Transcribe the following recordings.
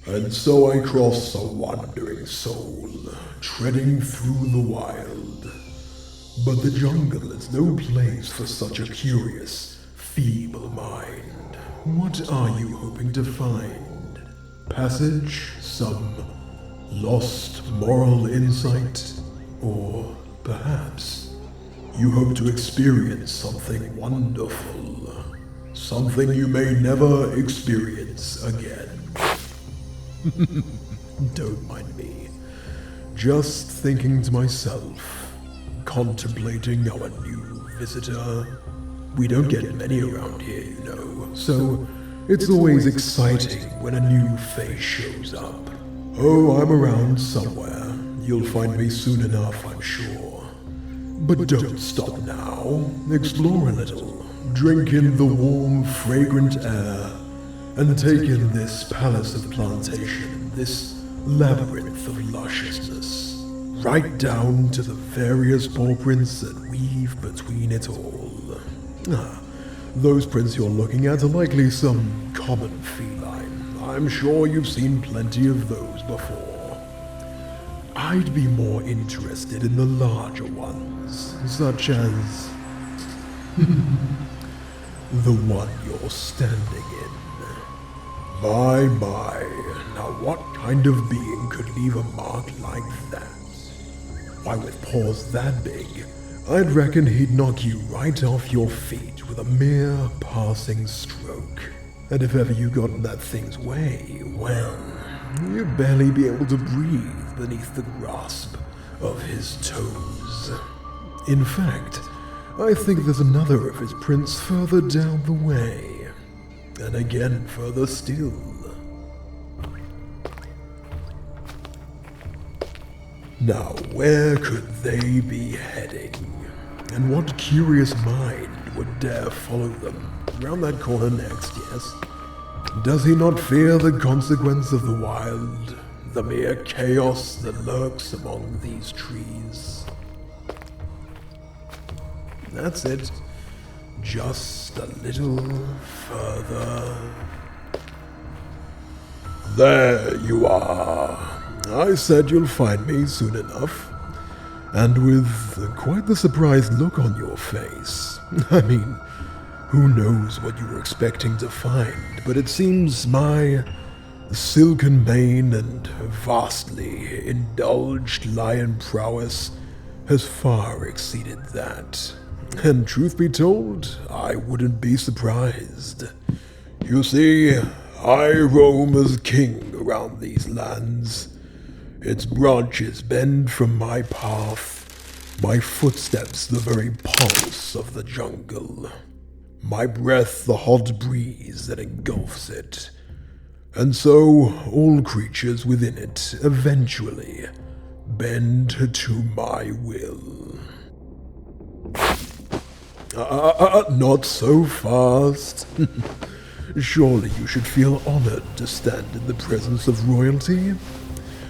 And so I cross a wandering soul, treading through the wild. But the jungle is no place for such a curious, feeble mind. What are you hoping to find? Passage? Some lost moral insight? Or perhaps you hope to experience something wonderful, something you may never experience again. Don't mind me. Just thinking to myself, contemplating our new visitor. We don't get many around here, you know, so it's always exciting when a new face shows up. Oh, I'm around somewhere. You'll find me soon enough, I'm sure. But don't stop now. Explore a little. Drink in the warm, fragrant air. And take in this palace of plantation, this labyrinth of lusciousness. Right down to the various paw prints that weave between it all. Those prints you're looking at are likely some common feline. I'm sure you've seen plenty of those before. I'd be more interested in the larger ones, such as the one you're standing in. My, now what kind of being could leave a mark like that? Why, with paws that big, I'd reckon he'd knock you right off your feet with a mere passing stroke. And if ever you got in that thing's way, well, you'd barely be able to breathe beneath the grasp of his toes. In fact, I think there's another of his prints further down the way. And again further still. Now, where could they be heading? And what curious mind would dare follow them? Round that corner next, yes? Does he not fear the consequence of the wild? The mere chaos that lurks among these trees? That's it. Just a little further. There you are. I said you'll find me soon enough. And with quite the surprised look on your face. I mean, who knows what you were expecting to find, but it seems my silken mane and vastly indulged lion prowess has far exceeded that. And truth be told, I wouldn't be surprised. You see, I roam as king around these lands. Its branches bend from my path, my footsteps the very pulse of the jungle, my breath the hot breeze that engulfs it. And so all creatures within it eventually bend to my will. Not so fast. Surely you should feel honored to stand in the presence of royalty.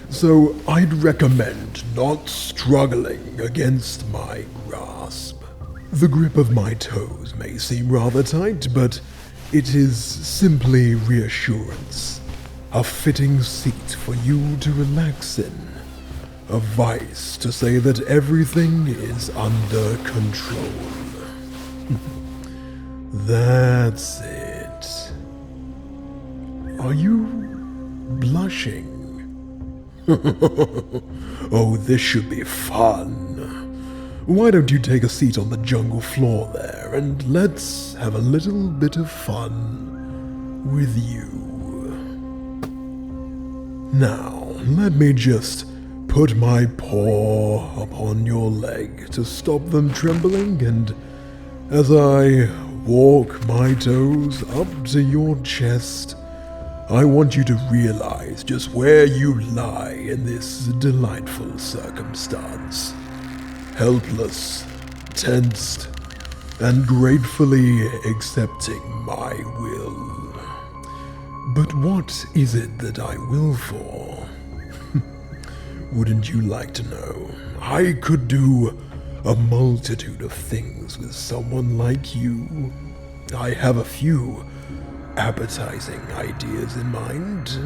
So I'd recommend not struggling against my grasp. The grip of my toes may seem rather tight, but it is simply reassurance. A fitting seat for you to relax in. A vice to say that everything is under control. That's it. Are you blushing? Oh, this should be fun. Why don't you take a seat on the jungle floor there, and let's have a little bit of fun with you. Now, let me just put my paw upon your leg to stop them trembling, and as I walk my toes up to your chest, I want you to realize just where you lie in this delightful circumstance. Helpless, tensed, and gratefully accepting my will. But what is it that I will for? Wouldn't you like to know? I could do a multitude of things with someone like you. I have a few appetizing ideas in mind,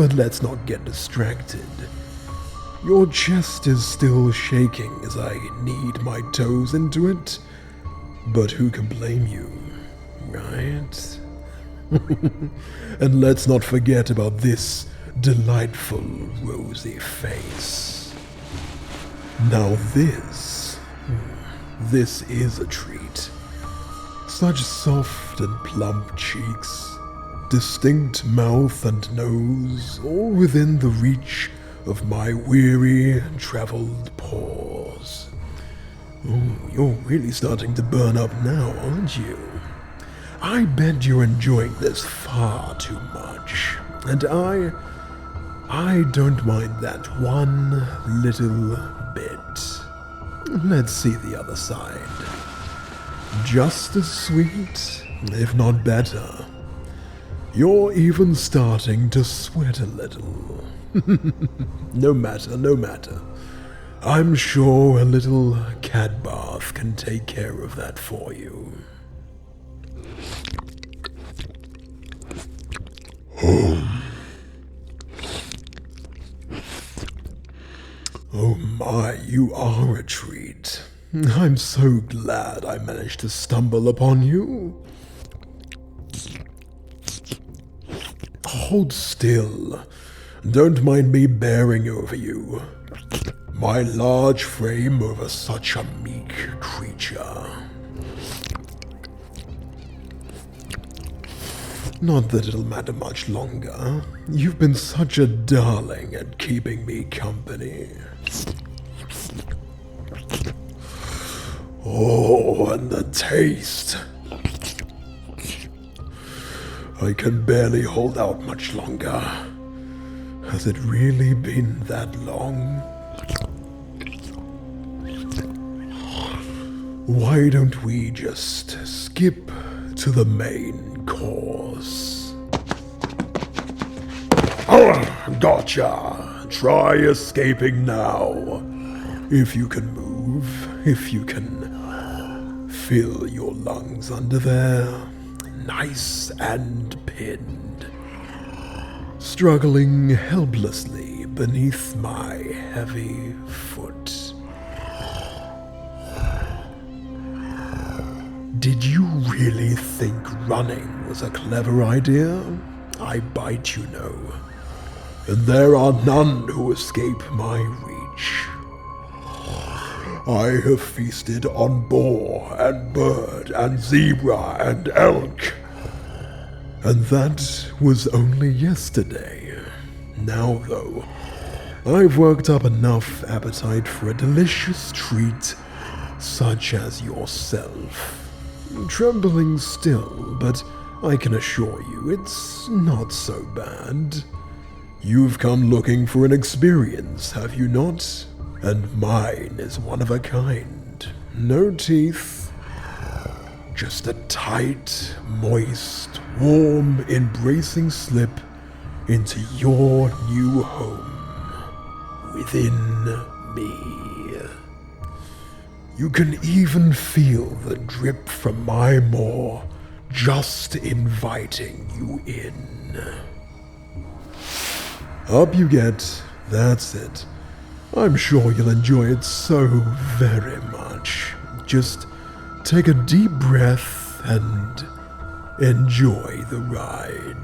But let's not get distracted. Your chest is still shaking as I knead my toes into it. But who can blame you, right? And let's not forget about this delightful rosy face. Now this is a treat. Such soft and plump cheeks, distinct mouth and nose, all within the reach of my weary, traveled paws. Oh, you're really starting to burn up now, aren't you? I bet you're enjoying this far too much, and I don't mind that one little bit. Let's see the other side. Just as sweet, if not better. You're even starting to sweat a little. No matter. I'm sure a little cat bath can take care of that for you. Oh my, you are a treat. I'm so glad I managed to stumble upon you. Hold still. Don't mind me bearing over you. My large frame over such a meek creature. Not that it'll matter much longer. You've been such a darling at keeping me company. Oh, and the taste. I can barely hold out much longer. Has it really been that long? Why don't we just skip to the main course? Oh, gotcha! Try escaping now. If you can move, if you can feel your lungs under there, nice and pinned, struggling helplessly beneath my heavy foot. Did you really think running was a clever idea? I bite, you know. And there are none who escape my reach. I have feasted on boar and bird and zebra and elk. And that was only yesterday. Now, though, I've worked up enough appetite for a delicious treat such as yourself. Trembling still, but I can assure you it's not so bad. You've come looking for an experience, have you not? And mine is one of a kind. No teeth. Just a tight, moist, warm, embracing slip into your new home. Within me. You can even feel the drip from my maw just inviting you in. Up you get, that's it. I'm sure you'll enjoy it so very much. Just take a deep breath and enjoy the ride.